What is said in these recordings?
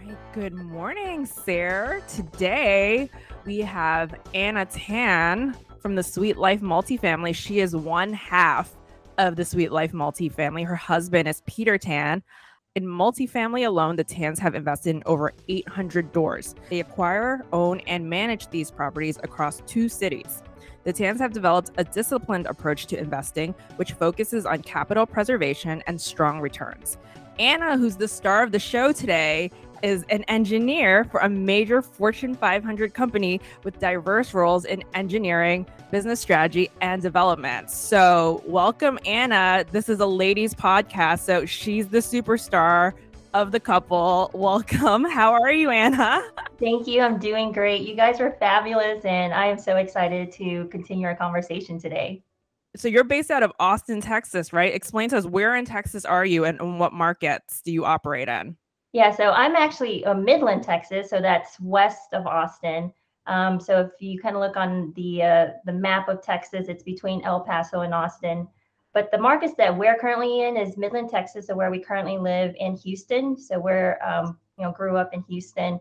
right, good morning, SARE. Today we have Anna Tan from the SuiteLife Multifamily. She is one half of the SuiteLife Multifamily. Her husband is Peter Tan. In multifamily alone, the Tans have invested in over 800 doors. They acquire, own, and manage these properties across 2 cities. The Tans have developed a disciplined approach to investing, which focuses on capital preservation and strong returns. Anna, who's the star of the show today, is an engineer for a major Fortune 500 company with diverse roles in engineering, business strategy, and development. So welcome, Anna. This is a ladies podcast, so she's the superstar of the couple. Welcome. How are you, Anna? Thank you. I'm doing great. You guys are fabulous, and I am so excited to continue our conversation today. So you're based out of Austin, Texas, right? Explain to us, where in Texas are you and what markets do you operate in? Yeah, so I'm actually Midland, Texas, so that's west of Austin. So if you kind of look on the map of Texas, it's between El Paso and Austin. But the markets that we're currently in is Midland, Texas, so where we currently live, in Houston. So we're grew up in Houston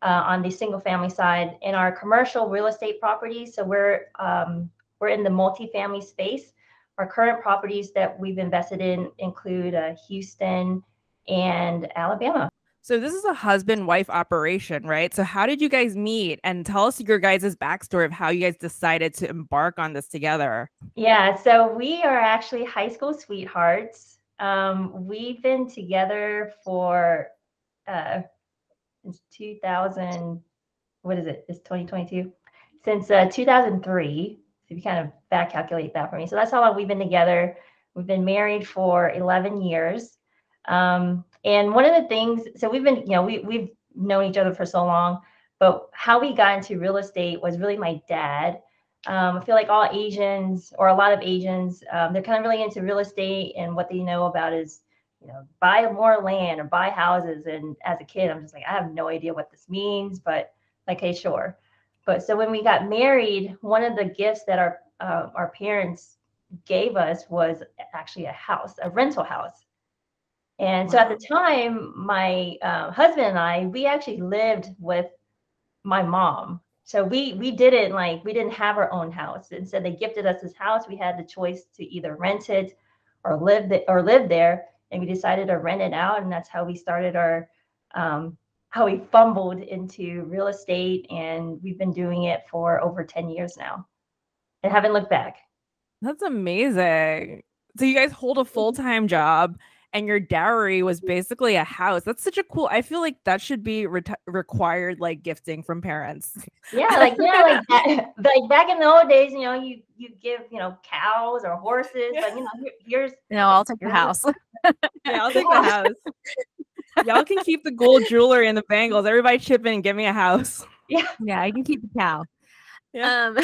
on the single family side. In our commercial real estate properties, so we're in the multifamily space. Our current properties that we've invested in include Houston and Alabama. So this is a husband-wife operation, right? So how did you guys meet? And tell us your guys' backstory of how you guys decided to embark on this together. Yeah, so we are actually high school sweethearts. We've been together for since 2000. What is it? It's 2022. Since 2003. So if you kind of back calculate that for me. So that's how long we've been together. We've been married for 11 years. And one of the things, so we've been, we've known each other for so long, but how we got into real estate was really my dad. I feel like all Asians, or a lot of Asians, they're kind of really into real estate, and what they know about is, buy more land or buy houses. And as a kid, I'm just like, I have no idea what this means, but like, hey, sure. But so when we got married, one of the gifts that our parents gave us was actually a house, a rental house. And so at the time, my husband and I, we actually lived with my mom. So we didn't have our own house. Instead, they gifted us this house. We had the choice to either rent it or live there. And we decided to rent it out. And that's how we started how we fumbled into real estate. And we've been doing it for over 10 years now and haven't looked back. That's amazing. So you guys hold a full-time job, and your dowry was basically a house. That's such a cool, I feel like that should be required, like, gifting from parents. Yeah, like like back in the old days, you give cows or horses, but here's I'll take the house. Yeah, I'll take the house. Y'all can keep the gold jewelry and the bangles. Everybody chip in and give me a house. Yeah, I can keep the cow. Yeah.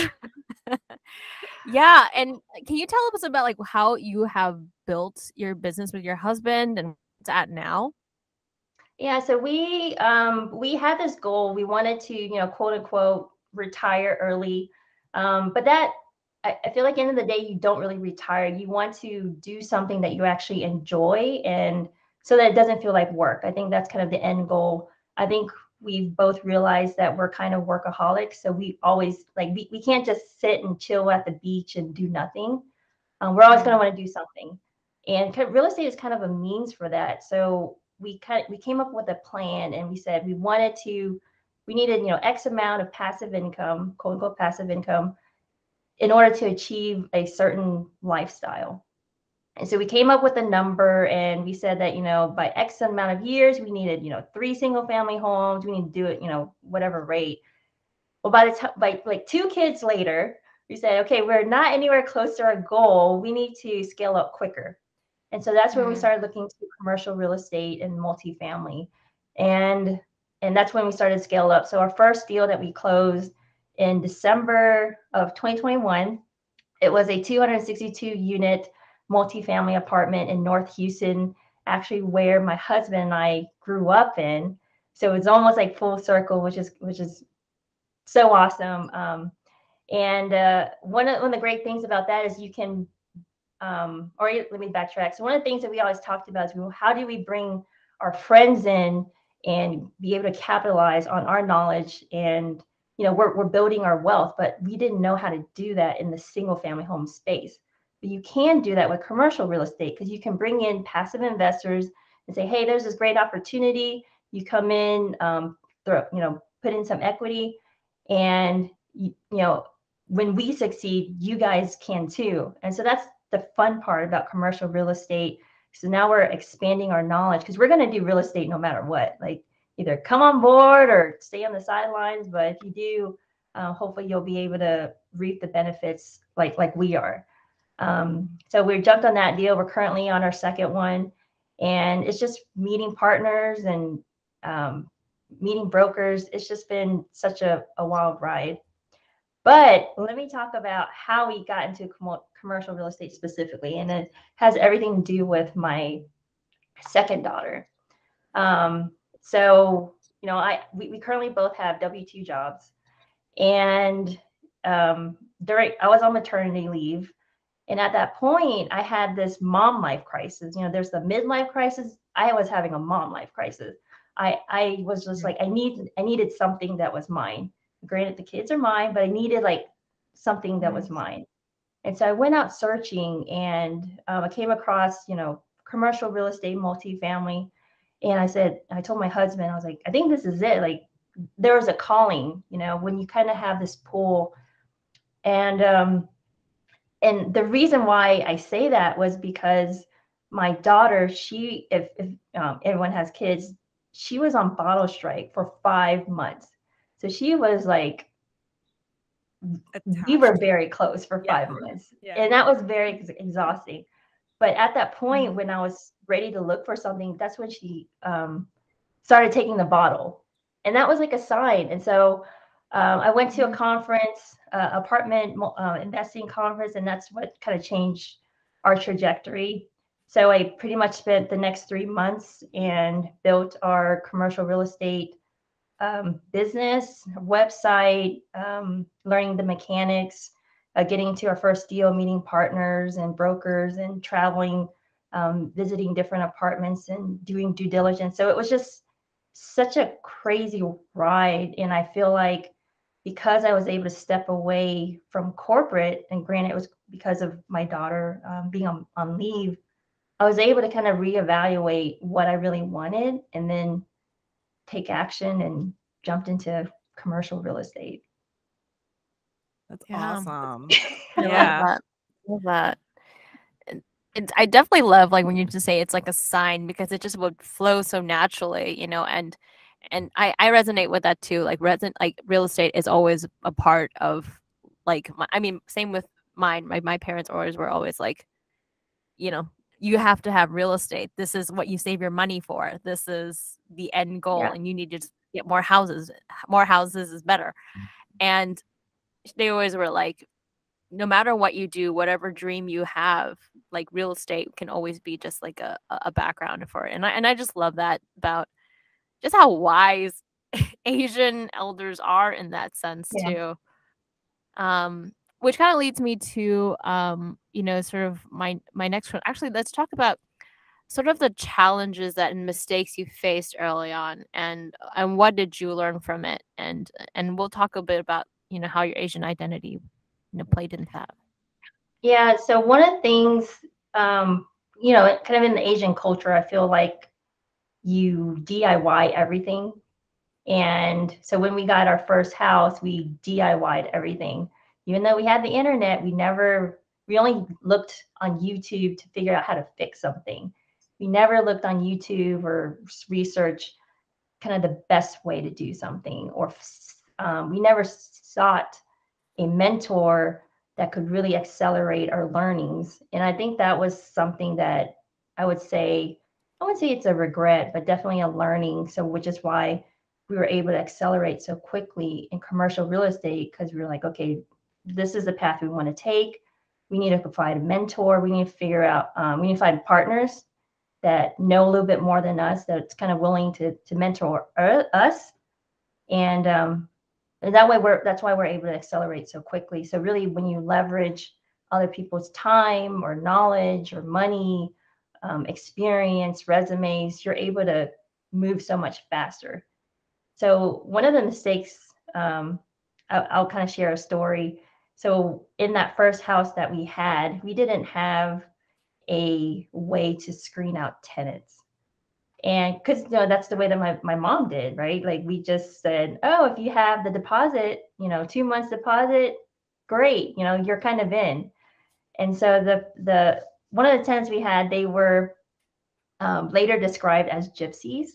Yeah, and can you tell us about, like, how you have built your business with your husband and what's at now? Yeah, so we had this goal. We wanted to, quote unquote, retire early. But that, I feel like, at the end of the day, you don't really retire. You want to do something that you actually enjoy, and so that it doesn't feel like work. I think that's kind of the end goal. I think we've both realized that we're kind of workaholics. So we always, like, we can't just sit and chill at the beach and do nothing. We're always going to want to do something. And real estate is kind of a means for that. So we came up with a plan, and we said we needed, X amount of passive income, quote unquote passive income, in order to achieve a certain lifestyle. And so we came up with a number, and we said that, by X amount of years, we needed, 3 single family homes. We need to do it, whatever rate. Well, by like 2 kids later, we said, okay, we're not anywhere close to our goal. We need to scale up quicker. And so that's when we started looking to commercial real estate and multifamily. And that's when we started to scale up. So our first deal that we closed in December of 2021, it was a 262 unit multifamily apartment in North Houston, actually where my husband and I grew up in. So it's almost like full circle, which is so awesome. And one of the great things about that is you can, or let me backtrack. So one of the things that we always talked about is, how do we bring our friends in and be able to capitalize on our knowledge. And, we're building our wealth, but we didn't know how to do that in the single family home space. But you can do that with commercial real estate, because you can bring in passive investors and say, hey, there's this great opportunity. You come in, put in some equity, and when we succeed, you guys can too. And so that's the fun part about commercial real estate. So now we're expanding our knowledge, because we're going to do real estate no matter what. Like, either come on board or stay on the sidelines. But if you do, hopefully you'll be able to reap the benefits like we are. So we jumped on that deal. We're currently on our second one, and it's just meeting partners and meeting brokers. It's just been such a wild ride. But let me talk about how we got into commercial real estate specifically, and it has everything to do with my second daughter. So, we currently both have W-2 jobs, and I was on maternity leave. And at that point, I had this mom life crisis. There's the midlife crisis. I was having a mom life crisis. I was just like, I needed something that was mine. Granted, the kids are mine, but I needed like something that was mine. And so I went out searching, and I came across, commercial real estate, multifamily. And I told my husband, I was like, I think this is it. Like, there was a calling, when you kind of have this pull. And the reason why I say that was because my daughter, if everyone has kids, she was on bottle strike for 5 months. So she was like, we were very close for 5 months. Yeah. And that was very exhausting. But at that point, when I was ready to look for something, that's when she started taking the bottle. And that was like a sign. And so I went to a conference, apartment investing conference, and that's what kind of changed our trajectory. So I pretty much spent the next 3 months and built our commercial real estate business, website, learning the mechanics, getting to our first deal, meeting partners and brokers, and traveling, visiting different apartments and doing due diligence. So it was just such a crazy ride. And I feel like because I was able to step away from corporate, and granted it was because of my daughter being on leave, I was able to kind of reevaluate what I really wanted, and then take action and jumped into commercial real estate. That's awesome. I love that. I definitely love like when you just say it's like a sign, because it just would flow so naturally, and I resonate with that too. Like real estate is always a part of like same with mine. My parents were always like, you have to have real estate. This is what you save your money for. This is the end goal, and you need to just get more houses. More houses is better. And they always were like, no matter what you do, whatever dream you have, like real estate can always be just like a background for it. And I just love that about just how wise Asian elders are in that sense too. Which kind of leads me to sort of my next one. Actually, let's talk about sort of the challenges and mistakes you faced early on, and what did you learn from it, and we'll talk a bit about how your Asian identity played into that. Yeah, so one of the things kind of in the Asian culture, I feel like you DIY everything. And so when we got our first house, we DIY'd everything. Even though we had the internet, we only looked on YouTube to figure out how to fix something. We never looked on YouTube or research kind of the best way to do something, or we never sought a mentor that could really accelerate our learnings. And I think that was something that I wouldn't say it's a regret, but definitely a learning. So which is why we were able to accelerate so quickly in commercial real estate, because we were like, okay, this is the path we want to take. We need to provide a mentor. We need to figure out, we need to find partners that know a little bit more than us, that's kind of willing to mentor us. And that way that's why we're able to accelerate so quickly. So really, when you leverage other people's time or knowledge or money, experience, resumes, you're able to move so much faster. So one of the mistakes, I'll kind of share a story. So in that first house that we had, we didn't have a way to screen out tenants. And because that's the way that my mom did, right? Like we just said, oh, if you have the deposit, 2 months deposit, great, you're kind of in. And so the one of the tenants we had, they were later described as gypsies.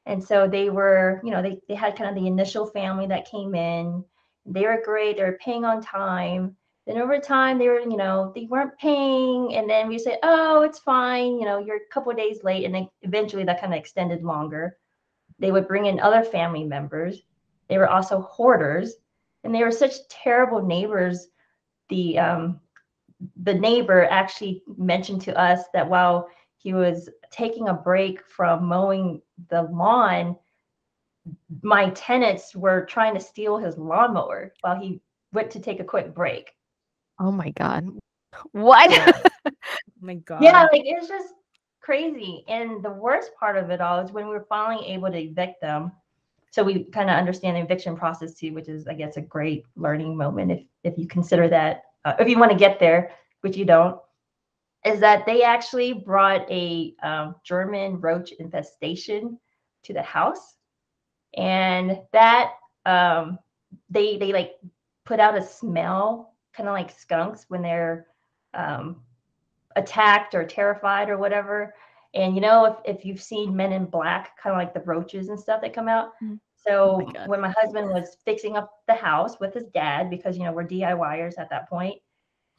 And so they were, they had kind of the initial family that came in. They were great. They were paying on time. Then over time, they were, they weren't paying. And then we said, oh, it's fine. You're a couple of days late. And then eventually that kind of extended longer. They would bring in other family members. They were also hoarders. And they were such terrible neighbors. The neighbor actually mentioned to us that while he was taking a break from mowing the lawn, my tenants were trying to steal his lawnmower while he went to take a quick break. Oh my God. What? Oh my God. Yeah, like it's just crazy. And the worst part of it all is when we were finally able to evict them. So we kind of understand the eviction process too, which is, I guess, a great learning moment if you consider that, if you want to get there, which you don't, is that they actually brought a German roach infestation to the house. And that they like put out a smell, kind of like skunks when they're attacked or terrified or whatever. And if you've seen Men in Black, kind of like the roaches and stuff that come out. Mm-hmm. So Oh when my husband was fixing up the house with his dad, because we're DIYers at that point,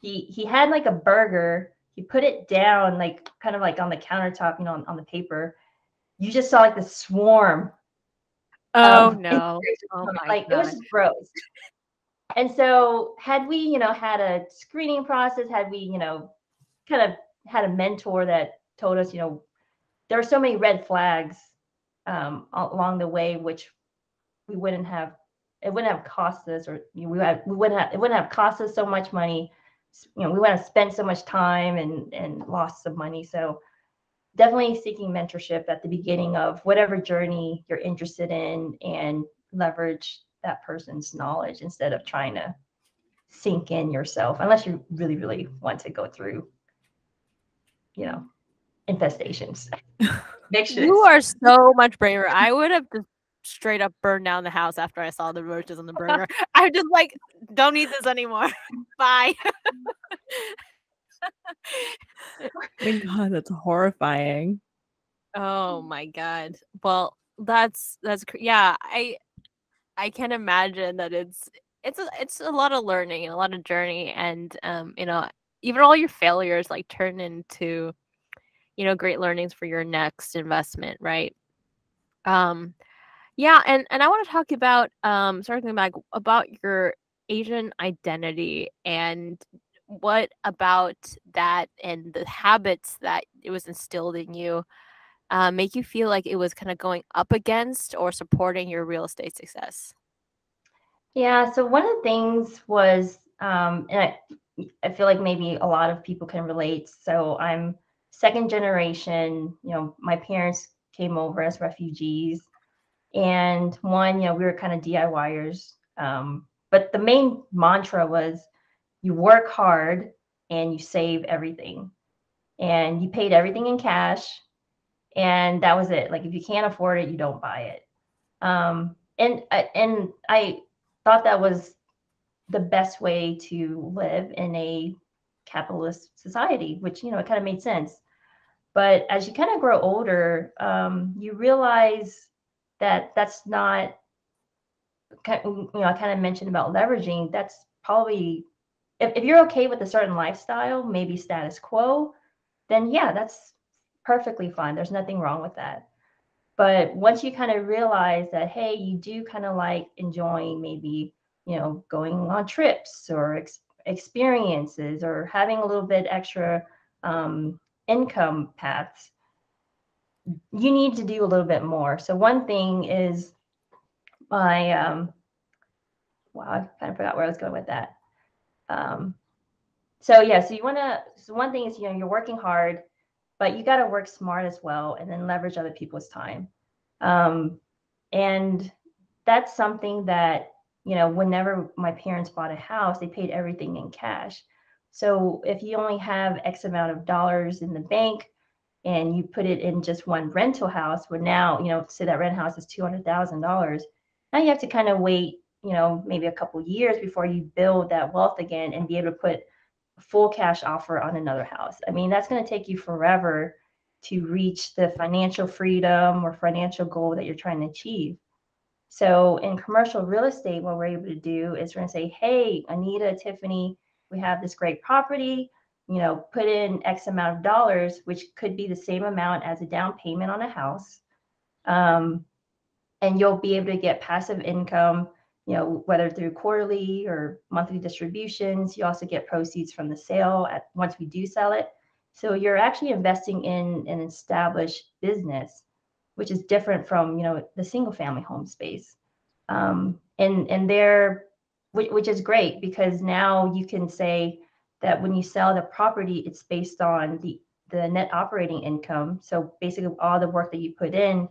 he had like a burger. He put it down, like kind of like on the countertop, on the paper. You just saw like the swarm. Oh no! Oh my like God. It was just gross. And so had we, had a screening process, had we, kind of had a mentor that told us, there are so many red flags along the way, which we wouldn't have. It wouldn't have cost us, or it wouldn't have cost us so much money. We wouldn't have spent so much time and lost some money. So definitely seeking mentorship at the beginning of whatever journey you're interested in, and leverage that person's knowledge instead of trying to sink in yourself, unless you really, really want to go through, infestations. You are so much braver. I would have just straight up burned down the house after I saw the roaches on the burger. I just like, don't eat this anymore. Bye. My God, that's horrifying. Oh my God. Well, that's yeah. I can imagine that it's a lot of learning and a lot of journey, and even all your failures like turn into great learnings for your next investment, right? Yeah, and I want to talk about circling back about your Asian identity, and what about that and the habits that it was instilled in you make you feel like it was kind of going up against or supporting your real estate success? Yeah, so one of the things was, and I feel like maybe a lot of people can relate. So I'm second generation, my parents came over as refugees. And one, we were kind of DIYers. But the main mantra was you work hard and you save everything. And you paid everything in cash. And that was it. Like if you can't afford it, you don't buy it. And I thought that was the best way to live in a capitalist society, which, it kind of made sense. But as you kind of grow older, you realize that that's not, I kind of mentioned about leveraging. That's probably, if you're okay with a certain lifestyle, maybe status quo, then yeah, that's perfectly fine. There's nothing wrong with that. But once you kind of realize that, hey, you do kind of like enjoying maybe, going on trips or experiences, or having a little bit extra income paths, you need to do a little bit more. So one thing is my, wow, I kind of forgot where I was going with that. So one thing is, you're working hard, but you got to work smart as well, and then leverage other people's time. And that's something that, you know, whenever my parents bought a house, they paid everything in cash. So if you only have X amount of dollars in the bank and you put it in just one rental house, where now, you know, say that rent house is $200,000, now you have to kind of wait, you know, maybe a couple years before you build that wealth again and be able to put a full cash offer on another house. I mean, that's going to take you forever to reach the financial freedom or financial goal that you're trying to achieve. So in commercial real estate, what we're able to do is we're going to say, hey, Anita, Tiffany, we have this great property, you know, put in X amount of dollars, which could be the same amount as a down payment on a house. And you'll be able to get passive income, you know, whether through quarterly or monthly distributions. You also get proceeds from the sale once we do sell it. So you're actually investing in an established business, which is different from, you know, the single family home space. And there, which is great, because now you can say that when you sell the property, it's based on the net operating income. So basically all the work that you put in,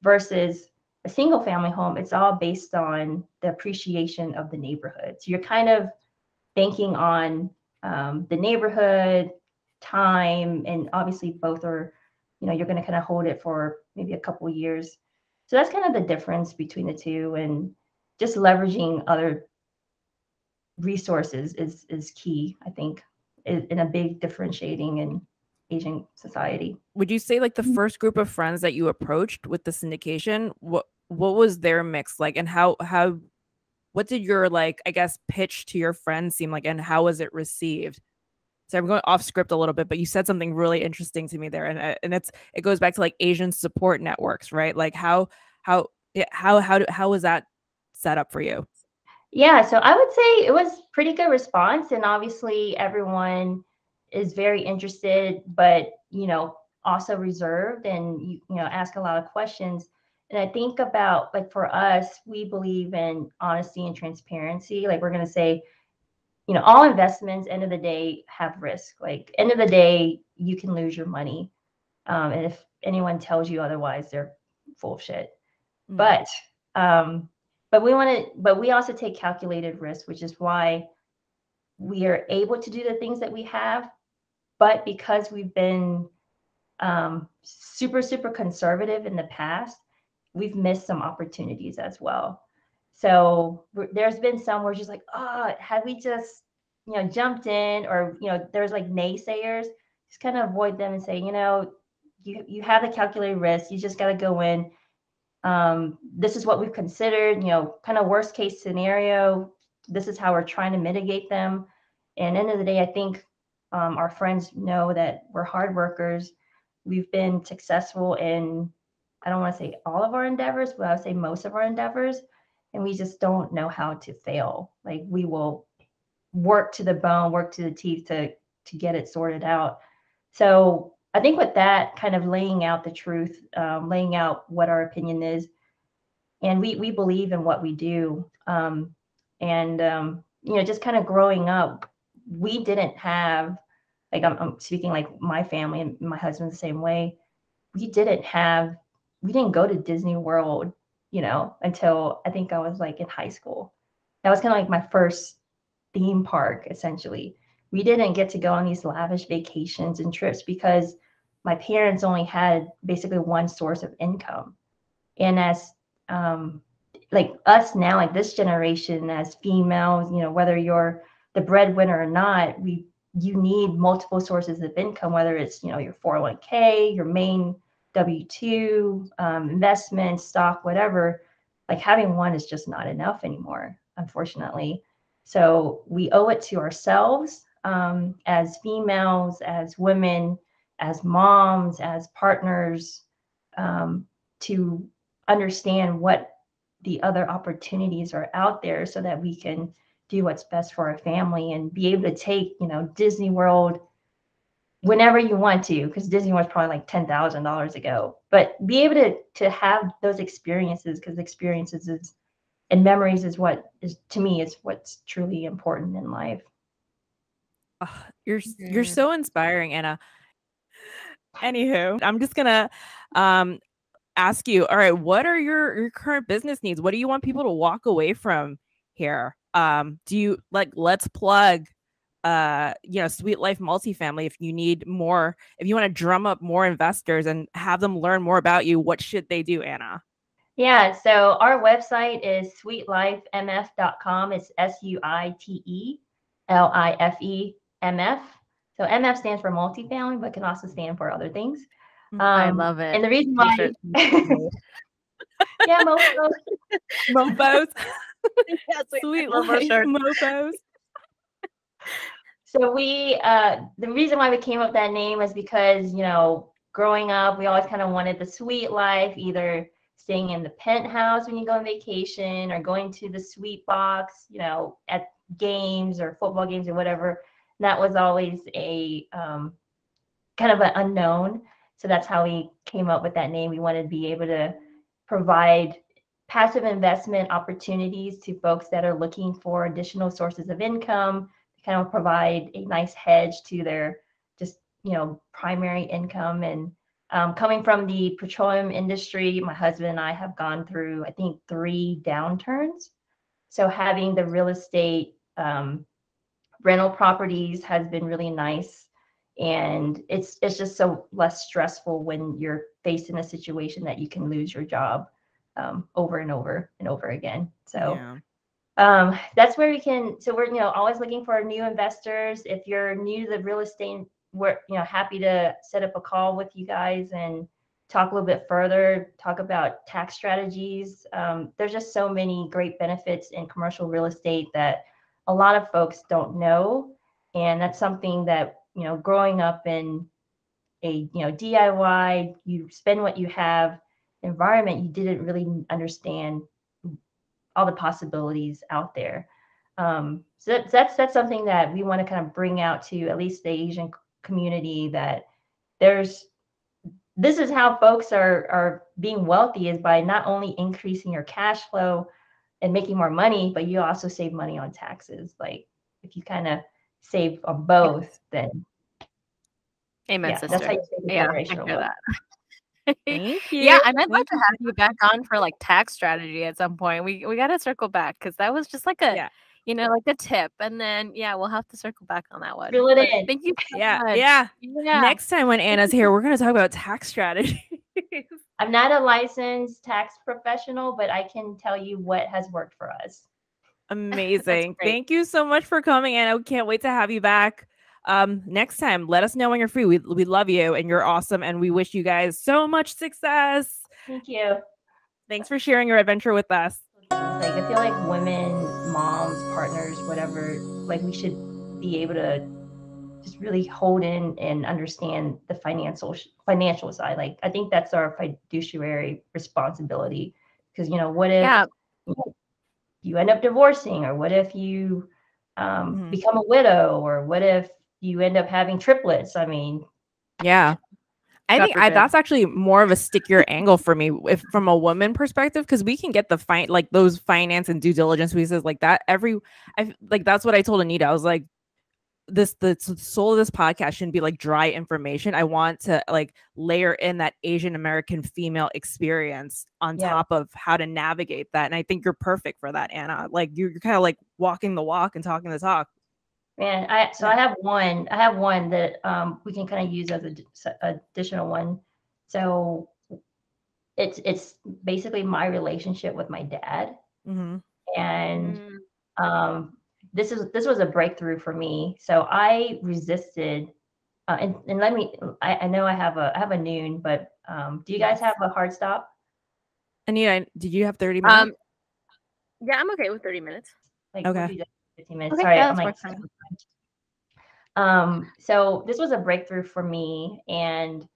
versus a single family home, it's all based on the appreciation of the neighborhood. So you're kind of banking on the neighborhood, time, and obviously both are, you know, you're going to kind of hold it for maybe a couple of years. So that's kind of the difference between the two, and just leveraging other resources is key, I think, in a big differentiating in Asian society. Would you say like the first group of friends that you approached with the syndication, what was their mix like, and what did your, like, I guess, pitch to your friends seem like, and how was it received? So I'm going off script a little bit, but you said something really interesting to me there, and it goes back to like Asian support networks, right? Like how was that set up for you? Yeah, so I would say it was pretty good response, and obviously everyone is very interested, but you know, also reserved, and you know, ask a lot of questions. And I think about, like, for us, we believe in honesty and transparency. Like, we're going to say, you know, all investments, end of the day, have risk. Like, end of the day, you can lose your money. And if anyone tells you otherwise, they're full of shit. But we also take calculated risk, which is why we are able to do the things that we have. But because we've been super conservative in the past, we've missed some opportunities as well. So there's been some where just like, oh, had we just, you know, jumped in, or, you know, there's like naysayers, just kind of avoid them and say, you know, you have the calculated risk. You just got to go in. This is what we've considered, you know, kind of worst case scenario. This is how we're trying to mitigate them. And end of the day, I think our friends know that we're hard workers. We've been successful in, I don't want to say all of our endeavors, but I would say most of our endeavors. And we just don't know how to fail. Like, we will work to the bone, work to the teeth to get it sorted out. So I think with that, kind of laying out the truth, laying out what our opinion is, and we believe in what we do. You know, just kind of growing up, we didn't have, like, I'm speaking like my family and my husband the same way. We didn't go to Disney World, you know, until I think I was like in high school. That was kind of like my first theme park, essentially. We didn't get to go on these lavish vacations and trips because my parents only had basically one source of income. And as like us now, like this generation, as females, you know, whether you're the breadwinner or not, you need multiple sources of income, whether it's, you know, your 401k, your main W-2, investment, stock, whatever. Like, having one is just not enough anymore, unfortunately. So we owe it to ourselves, as females, as women, as moms, as partners, to understand what the other opportunities are out there, so that we can do what's best for our family and be able to take, you know, Disney World whenever you want to, because Disney was probably like $10,000 ago, but be able to have those experiences, because experiences and memories is what is, to me, is what's truly important in life. You're so inspiring, Anna. Anywho, I'm just gonna ask you, all right, what are your current business needs? What do you want people to walk away from here? Do you let's plug SuiteLife Multifamily. If you need more, if you want to drum up more investors and have them learn more about you, what should they do, Anna? Yeah, so our website is suitelifemf.com. It's SuiteLifeMF. So MF stands for multifamily, but can also stand for other things. I love it. And the reason why, yeah, mofos, Sweet Life mofos. So the reason why we came up with that name is because, growing up, we always kind of wanted the sweet life, either staying in the penthouse when you go on vacation or going to the sweet box, at games or football games or whatever. That was always a kind of an unknown. So that's how we came up with that name. We wanted to be able to provide passive investment opportunities to folks that are looking for additional sources of income, to kind of provide a nice hedge to their just, primary income. And coming from the petroleum industry, my husband and I have gone through, I think, 3 downturns. So having the real estate rental properties has been really nice. And it's just so less stressful when you're faced in a situation that you can lose your job over and over and over again. So that's where we're always looking for new investors. If you're new to the real estate, we're happy to set up a call with you guys and talk a little bit further, talk about tax strategies. There's just so many great benefits in commercial real estate that a lot of folks don't know. And that's something that, growing up in a, DIY, you spend what you have environment, you didn't really understand all the possibilities out there. So that's something that we want to kind of bring out to at least the Asian community, that this is how folks are being wealthy, is by not only increasing your cash flow and making more money, but you also save money on taxes. Like if you kind of save on both, then amen, sister. That's how you save generational wealth. Thank you. Yeah, and I'd love to have you back on for like tax strategy at some point. We got to circle back, because that was just like a like a tip, and then we'll have to circle back on that one. Fill it in. Thank you so much. Yeah. Next time when Anna's here, we're going to talk about tax strategy. I'm not a licensed tax professional, but I can tell you what has worked for us. Amazing. Thank you so much for coming, Anna. We can't wait to have you back. Next time, let us know when you're free. We love you and you're awesome, and we wish you guys so much success. Thank you. Thanks for sharing your adventure with us. Like, I feel like women, moms, partners, whatever, like we should be able to just really hold in and understand the financial side. Like, I think that's our fiduciary responsibility, because what if you end up divorcing, or what if you become a widow, or what if you end up having triplets? I mean, I think that's actually more of a stickier angle for me, if from a woman perspective, because we can get the those finance and due diligence pieces like that. That's what I told Anita. I was like, the soul of this podcast shouldn't be like dry information. I want to like layer in that Asian American female experience on top of how to navigate that. And I think you're perfect for that, Anna. Like you're kind of like walking the walk and talking the talk. Man, I have one that we can kind of use as an additional one. So it's basically my relationship with my dad. And this was a breakthrough for me. So I resisted, and let me. I know I have a noon, but do you guys have a hard stop? Anita, did you have 30 minutes? Yeah, I'm okay with 30 minutes. Like, okay. 15 minutes. Okay, Sorry, yeah, I'm like. So this was a breakthrough for me, and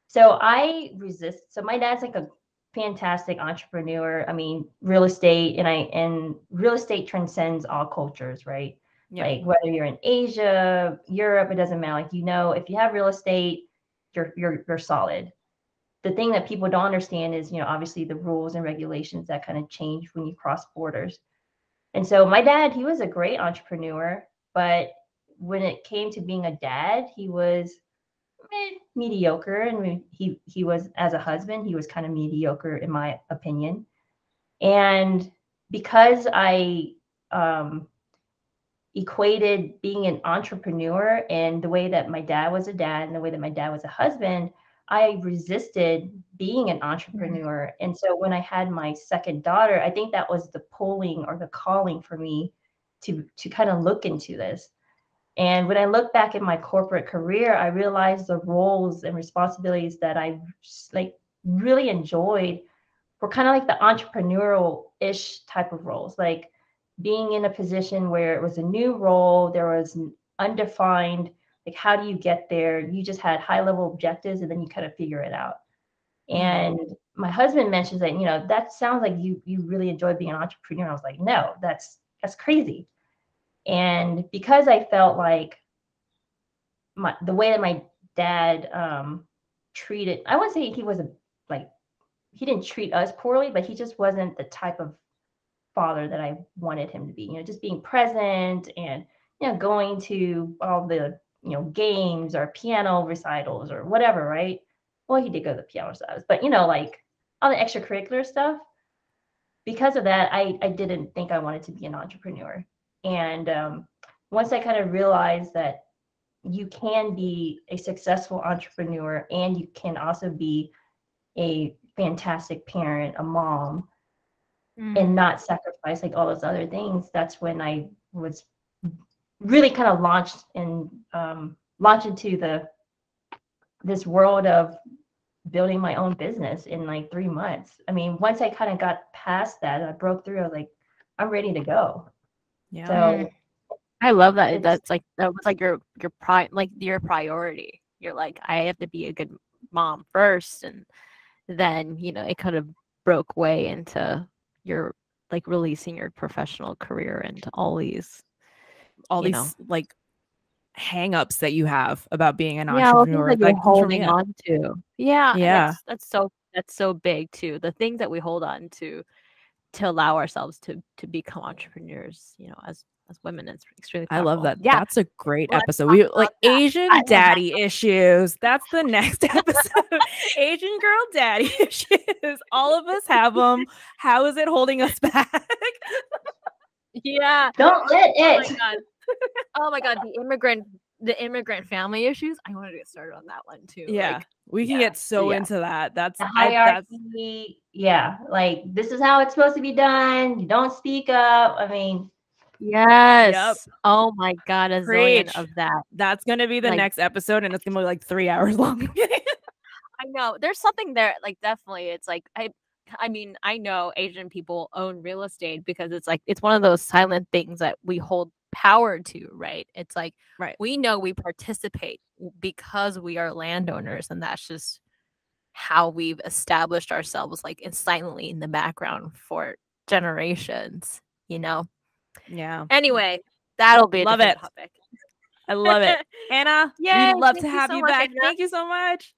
so I resist. So my dad's like a fantastic entrepreneur. I mean, real estate, and real estate transcends all cultures, right? Like whether you're in Asia, Europe, it doesn't matter. Like, if you have real estate, you're solid. The thing that people don't understand is, obviously the rules and regulations that kind of change when you cross borders. And so my dad, he was a great entrepreneur, but when it came to being a dad, he was mediocre, and he was, as a husband, he was kind of mediocre in my opinion. And because I equated being an entrepreneur and the way that my dad was a dad and the way that my dad was a husband, I resisted being an entrepreneur. And so when I had my second daughter, I think that was the pulling or the calling for me to kind of look into this. And when I look back at my corporate career, I realized the roles and responsibilities that I like really enjoyed were kind of like the entrepreneurial-ish type of roles, like being in a position where it was a new role, there was an undefined, like, how do you get there? You just had high-level objectives, and then you kind of figure it out. And my husband mentions that, that sounds like you really enjoy being an entrepreneur. I was like, no, that's crazy. And because I felt like the way that my dad treated, I wouldn't say he was he didn't treat us poorly, but he just wasn't the type of father that I wanted him to be, just being present and, going to all the, games or piano recitals or whatever, right? Well, he did go to the piano recitals, but, like all the extracurricular stuff. Because of that, I didn't think I wanted to be an entrepreneur. And once I kind of realized that you can be a successful entrepreneur and you can also be a fantastic parent, a mom, and not sacrifice like all those other things, that's when I was really kind of launched into this world of building my own business in like 3 months. I mean, once I kind of got past that, I broke through, I was like, I'm ready to go. Yeah. So I love that. That was like your priority. You're like, I have to be a good mom first, and then it kind of broke way into your like releasing your professional career into all these like hang-ups that you have about being an entrepreneur entrepreneur, that like you're holding on to. Yeah. That's so big too. The things that we hold on to allow ourselves to become entrepreneurs, as women, it's extremely powerful. I love that. Yeah, that's a great episode. We like Asian daddy issues. That's the next episode. Asian girl daddy issues. All of us have them. How is it holding us back? Yeah. Don't let it. Oh my god, the immigrant family issues. I wanted to get started on that one too. Yeah, like, we can get so into that. That's the hierarchy. Like, this is how it's supposed to be done. You don't speak up. I mean, yes. Yep. Oh my god, a zillion of that. That's gonna be the next episode, and it's gonna be like 3 hours long. I know. There's something there. Like, definitely, it's like I mean, I know Asian people own real estate because it's like it's one of those silent things that we hold power to, right? It's like we know we participate because we are landowners, and that's just how we've established ourselves, like, silently in the background for generations. Yeah. Anyway, that'll be a love different it. topic. I love it, Anna. Yay, we'd love to have you back. Thank you so much.